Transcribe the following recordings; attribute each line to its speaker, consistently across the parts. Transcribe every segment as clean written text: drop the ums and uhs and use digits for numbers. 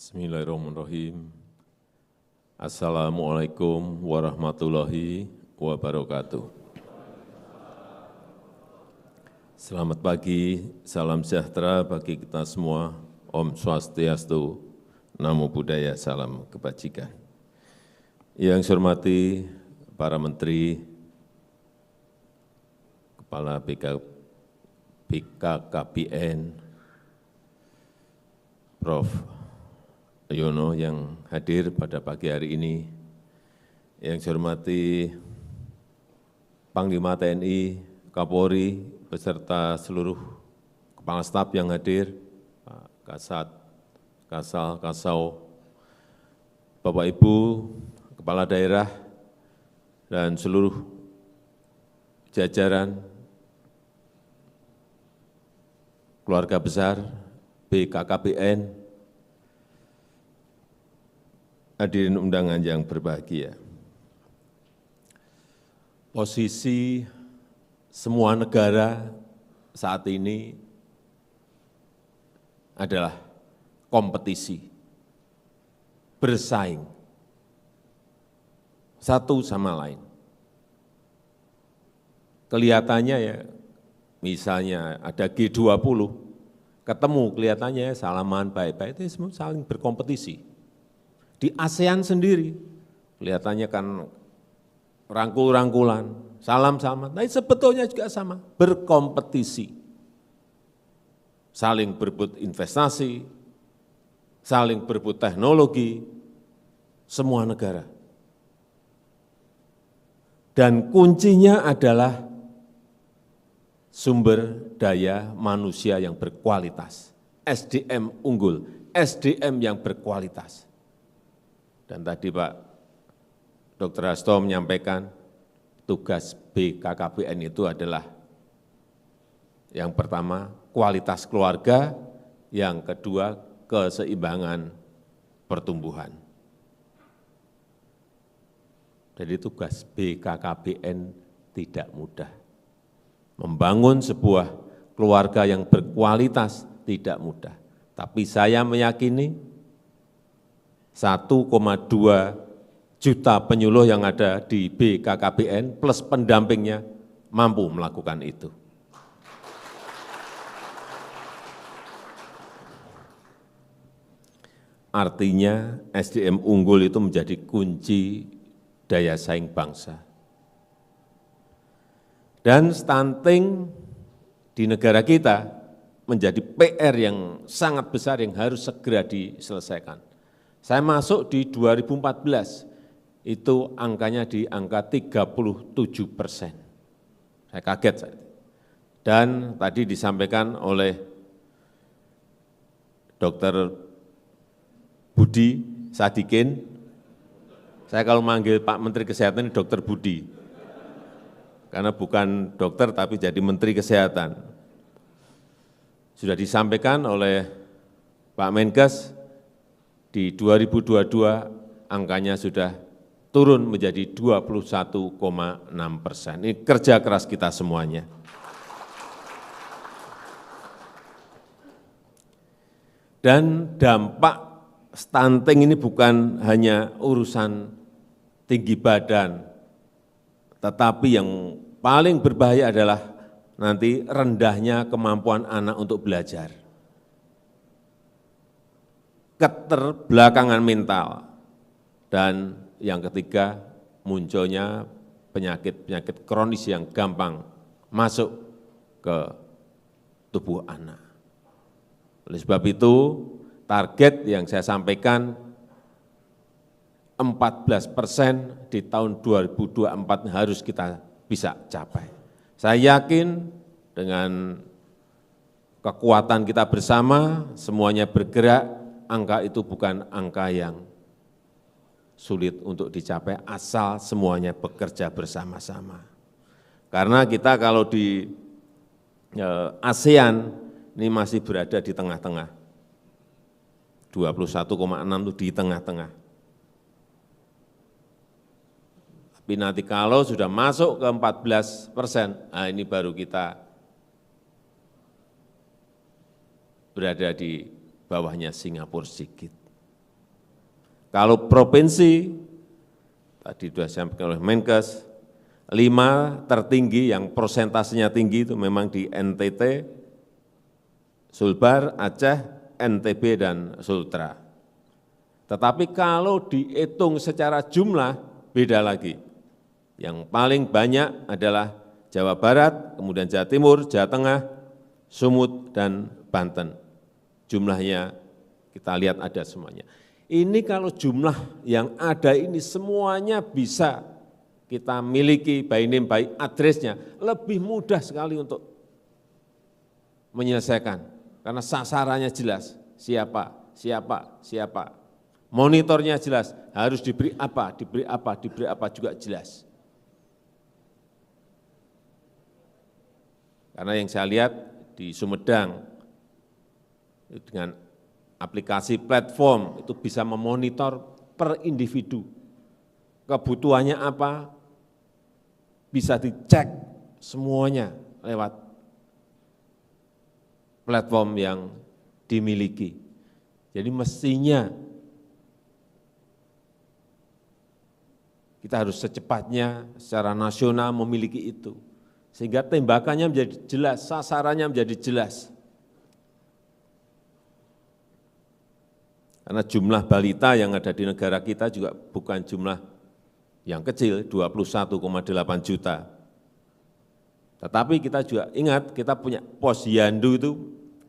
Speaker 1: Bismillahirrahmanirrahim. Assalamualaikum warahmatullahi wabarakatuh. Selamat pagi, salam sejahtera bagi kita semua. Om Swastiastu, Namo Buddhaya, salam kebajikan. Yang saya hormati para menteri, Kepala BKKBN, Prof. Yono yang hadir pada pagi hari ini, yang saya hormati Panglima TNI, Kapolri, beserta seluruh Kepala Staf yang hadir, Pak Kasat, Kasal, Kasau, Bapak Ibu, Kepala Daerah, dan seluruh jajaran keluarga besar BKKBN, hadirin undangan yang berbahagia. Posisi semua negara saat ini adalah kompetisi, bersaing satu sama lain. Kelihatannya ya, misalnya ada G20, ketemu kelihatannya salaman baik-baik, itu semua saling berkompetisi. Di ASEAN sendiri, kelihatannya kan rangkul-rangkulan, salam-salaman, tapi sebetulnya juga sama, berkompetisi. Saling berebut investasi, saling berebut teknologi, semua negara. Dan kuncinya adalah sumber daya manusia yang berkualitas, SDM unggul, SDM yang berkualitas. Dan tadi Pak Dr. Hasto menyampaikan tugas BKKBN itu adalah yang pertama kualitas keluarga, yang kedua keseimbangan pertumbuhan. Jadi tugas BKKBN tidak mudah. Membangun sebuah keluarga yang berkualitas tidak mudah. Tapi saya meyakini 1,2 juta penyuluh yang ada di BKKBN plus pendampingnya mampu melakukan itu. Artinya SDM unggul itu menjadi kunci daya saing bangsa. Dan stunting di negara kita menjadi PR yang sangat besar yang harus segera diselesaikan. Saya masuk di 2014, itu angkanya di angka 37%. Saya kaget. Dan tadi disampaikan oleh Dr. Budi Sadikin, saya kalau manggil Pak Menteri Kesehatan ini Dr. Budi, karena bukan dokter tapi jadi Menteri Kesehatan. Sudah disampaikan oleh Pak Menkes, di 2022 angkanya sudah turun menjadi 21,6%. Ini kerja keras kita semuanya. Dan dampak stunting ini bukan hanya urusan tinggi badan, tetapi yang paling berbahaya adalah nanti rendahnya kemampuan anak untuk belajar. Keterbelakangan mental, dan yang ketiga munculnya penyakit-penyakit kronis yang gampang masuk ke tubuh anak. Oleh sebab itu target yang saya sampaikan 14% di tahun 2024 harus kita bisa capai. Saya yakin dengan kekuatan kita bersama, semuanya bergerak, angka itu bukan angka yang sulit untuk dicapai asal semuanya bekerja bersama-sama. Karena kita kalau di ASEAN ini masih berada di tengah-tengah. 21,6 itu di tengah-tengah. Tapi nanti kalau sudah masuk ke 14%, nah ini baru kita berada di bawahnya Singapura sedikit. Kalau provinsi, tadi sudah disampaikan oleh Menkes, 5 tertinggi yang persentasenya tinggi itu memang di NTT, Sulbar, Aceh, NTB, dan Sultra. Tetapi kalau dihitung secara jumlah, beda lagi. Yang paling banyak adalah Jawa Barat, kemudian Jawa Timur, Jawa Tengah, Sumut, dan Banten. Jumlahnya kita lihat ada semuanya. Ini kalau jumlah yang ada ini semuanya bisa kita miliki by name, by address-nya, lebih mudah sekali untuk menyelesaikan. Karena sasarannya jelas, siapa, siapa, siapa. Monitornya jelas, harus diberi apa, diberi apa, diberi apa juga jelas. Karena yang saya lihat di Sumedang, dengan aplikasi platform itu bisa memonitor per individu. Kebutuhannya apa, bisa dicek semuanya lewat platform yang dimiliki. Jadi mestinya kita harus secepatnya secara nasional memiliki itu. Sehingga tembakannya menjadi jelas, sasarannya menjadi jelas. Karena jumlah balita yang ada di negara kita juga bukan jumlah yang kecil, 21,8 juta. Tetapi kita juga ingat, kita punya posyandu itu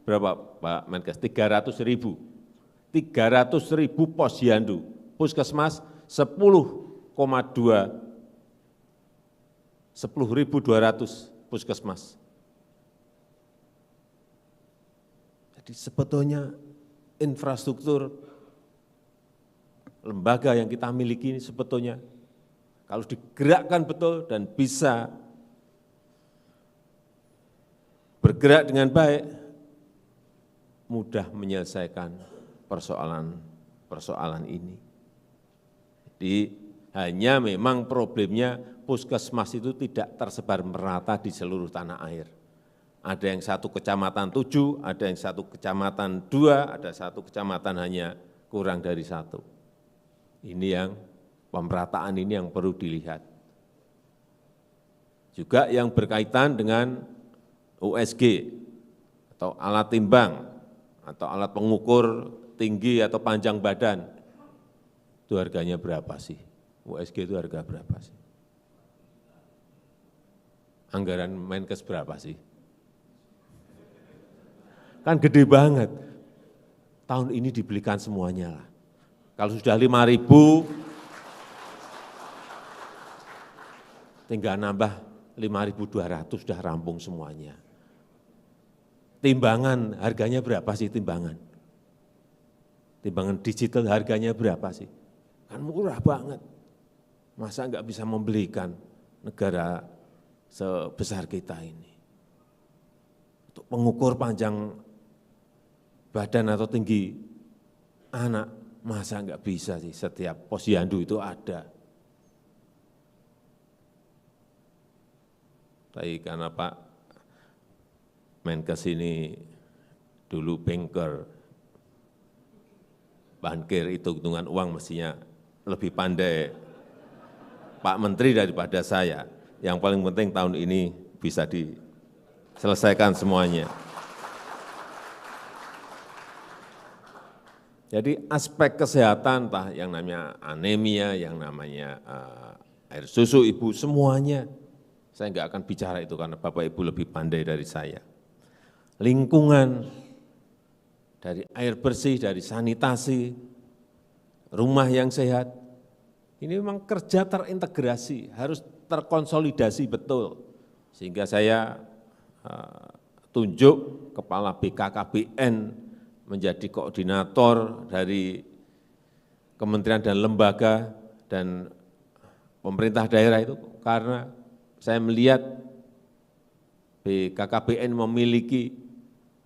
Speaker 1: berapa Pak Menkes? 300.000. 300.000 posyandu. Puskesmas 10,2, 10.200 puskesmas. Jadi sebetulnya infrastruktur lembaga yang kita miliki ini sebetulnya kalau digerakkan betul dan bisa bergerak dengan baik, mudah menyelesaikan persoalan ini. Jadi hanya memang problemnya puskesmas itu tidak tersebar merata di seluruh tanah air. Ada yang 1 kecamatan 7, ada yang 1 kecamatan 2, ada 1 kecamatan hanya kurang dari 1. Ini yang pemerataan ini yang perlu dilihat. Juga yang berkaitan dengan USG atau alat timbang atau alat pengukur tinggi atau panjang badan. Itu harganya berapa sih? USG itu harga berapa sih? Anggaran Menkes berapa sih? Kan gede banget. Tahun ini dibelikan semuanya lah. Kalau sudah 5.000, tinggal nambah 5.200 sudah rampung semuanya. Timbangan harganya berapa sih timbangan? Timbangan digital harganya berapa sih? Kan murah banget. Masa enggak bisa membelikan negara sebesar kita ini? Untuk pengukur panjang badan atau tinggi anak, masa enggak bisa sih setiap posyandu itu ada. Tapi karena Pak Menkes ini dulu banker, bankir, hitung-hitungan uang mestinya lebih pandai Pak Menteri daripada saya. Yang paling penting tahun ini bisa diselesaikan semuanya. Jadi aspek kesehatan, entah yang namanya anemia, yang namanya air susu ibu, semuanya. Saya enggak akan bicara itu karena Bapak Ibu lebih pandai dari saya. Lingkungan, dari air bersih, dari sanitasi, rumah yang sehat, ini memang kerja terintegrasi, harus terkonsolidasi betul. Sehingga saya tunjuk Kepala BKKBN menjadi koordinator dari kementerian dan lembaga dan pemerintah daerah itu, karena saya melihat BKKBN memiliki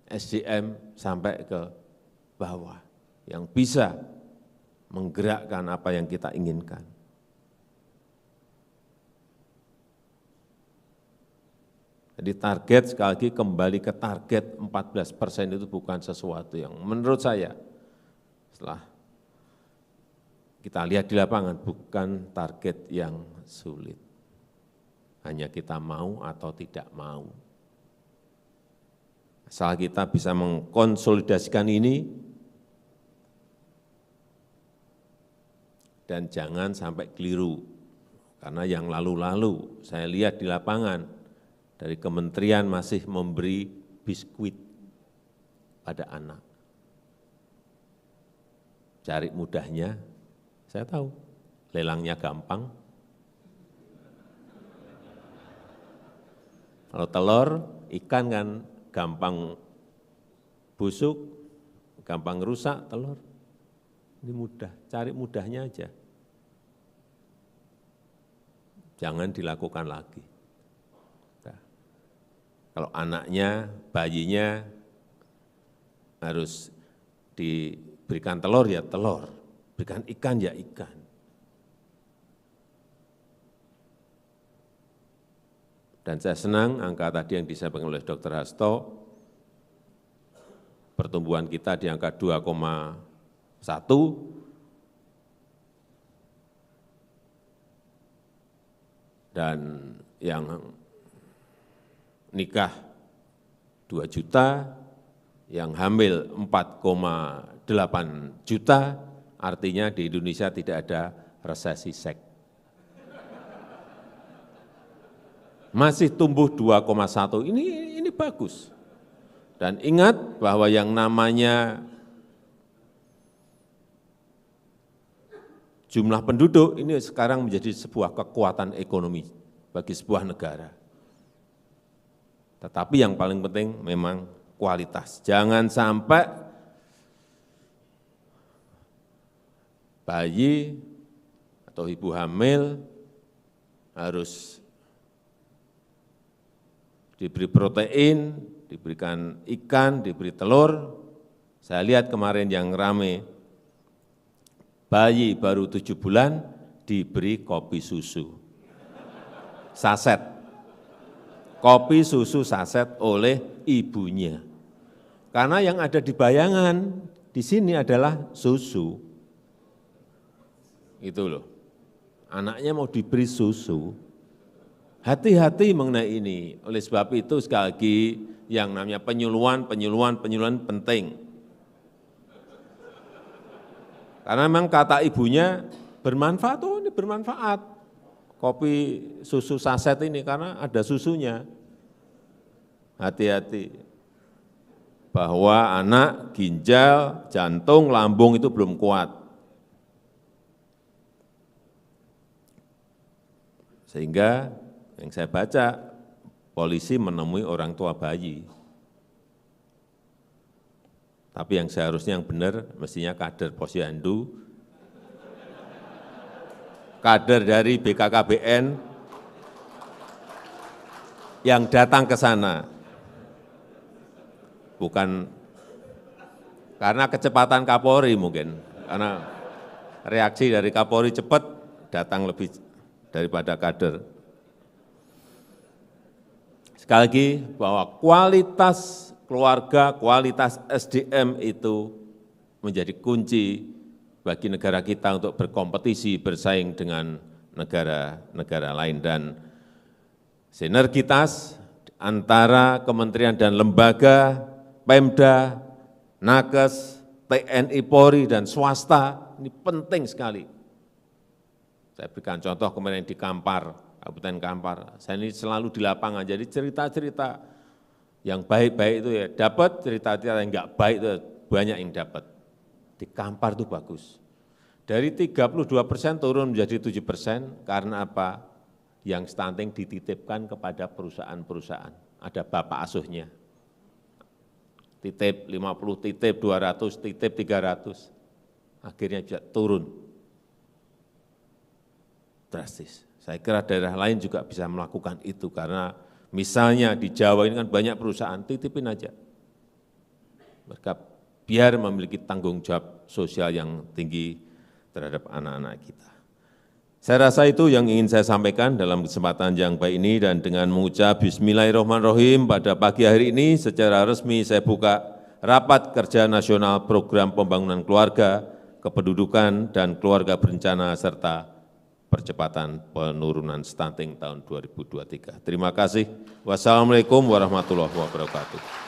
Speaker 1: SDM sampai ke bawah yang bisa menggerakkan apa yang kita inginkan. Jadi target, sekali lagi kembali ke target 14% itu bukan sesuatu yang menurut saya setelah kita lihat di lapangan bukan target yang sulit. Hanya kita mau atau tidak mau. Asal kita bisa mengkonsolidasikan ini, dan jangan sampai keliru. Karena yang lalu-lalu saya lihat di lapangan, dari kementerian masih memberi biskuit pada anak. Cari mudahnya, saya tahu, lelangnya gampang. Kalau telur, ikan kan gampang busuk, gampang rusak telur. Ini mudah, cari mudahnya aja. Jangan dilakukan lagi. Nah, kalau anaknya, bayinya harus diberikan telur, ya telur. Berikan ikan, ya ikan. Dan saya senang angka tadi yang disampaikan oleh Dr. Hasto, pertumbuhan kita di angka 2,1, dan yang nikah 2 juta, yang hamil 4,8 juta, artinya di Indonesia tidak ada resesi seks. Masih tumbuh 2,1, ini bagus. Dan ingat bahwa yang namanya jumlah penduduk ini sekarang menjadi sebuah kekuatan ekonomi bagi sebuah negara. Tetapi yang paling penting memang kualitas. Jangan sampai bayi atau ibu hamil harus diberi protein, diberikan ikan, diberi telur. Saya lihat kemarin yang rame, bayi baru 7 bulan diberi kopi susu. Saset. Kopi susu saset oleh ibunya. Karena yang ada di bayangan di sini adalah susu. Itu loh. Anaknya mau diberi susu. Hati-hati mengenai ini. Oleh sebab itu sekali lagi yang namanya penyuluhan penting. Karena memang kata ibunya bermanfaat, oh ini bermanfaat. Kopi susu saset ini karena ada susunya. Hati-hati. Bahwa anak ginjal, jantung, lambung itu belum kuat. Sehingga yang saya baca, polisi menemui orang tua bayi. Tapi yang seharusnya yang benar, mestinya kader Posyandu, kader dari BKKBN yang datang ke sana. Bukan karena kecepatan Kapolri mungkin, karena reaksi dari Kapolri cepat, datang lebih daripada kader. Sekali lagi bahwa kualitas keluarga, kualitas SDM itu menjadi kunci bagi negara kita untuk berkompetisi, bersaing dengan negara-negara lain. Dan sinergitas antara kementerian dan lembaga, Pemda, Nakes, TNI, Polri, dan swasta, ini penting sekali. Saya berikan contoh kemarin di Kampar, Kabupaten Kampar. Saya ini selalu di lapangan, jadi cerita-cerita yang baik-baik itu ya dapat, cerita-cerita yang enggak baik itu banyak yang dapat. Di Kampar itu bagus. Dari 32% turun menjadi 7%, karena apa? Yang stunting dititipkan kepada perusahaan-perusahaan. Ada bapak asuhnya. Titip 50, titip 200, titip 300. Akhirnya bisa turun. Drastis. Saya kira daerah lain juga bisa melakukan itu, karena misalnya di Jawa ini kan banyak perusahaan, titipin aja. Mereka biar memiliki tanggung jawab sosial yang tinggi terhadap anak-anak kita. Saya rasa itu yang ingin saya sampaikan dalam kesempatan yang baik ini, dan dengan mengucap Bismillahirrahmanirrahim pada pagi hari ini secara resmi saya buka Rapat Kerja Nasional Program Pembangunan Keluarga kependudukan dan keluarga berencana serta percepatan penurunan stunting tahun 2023. Terima kasih. Wassalamualaikum warahmatullahi wabarakatuh.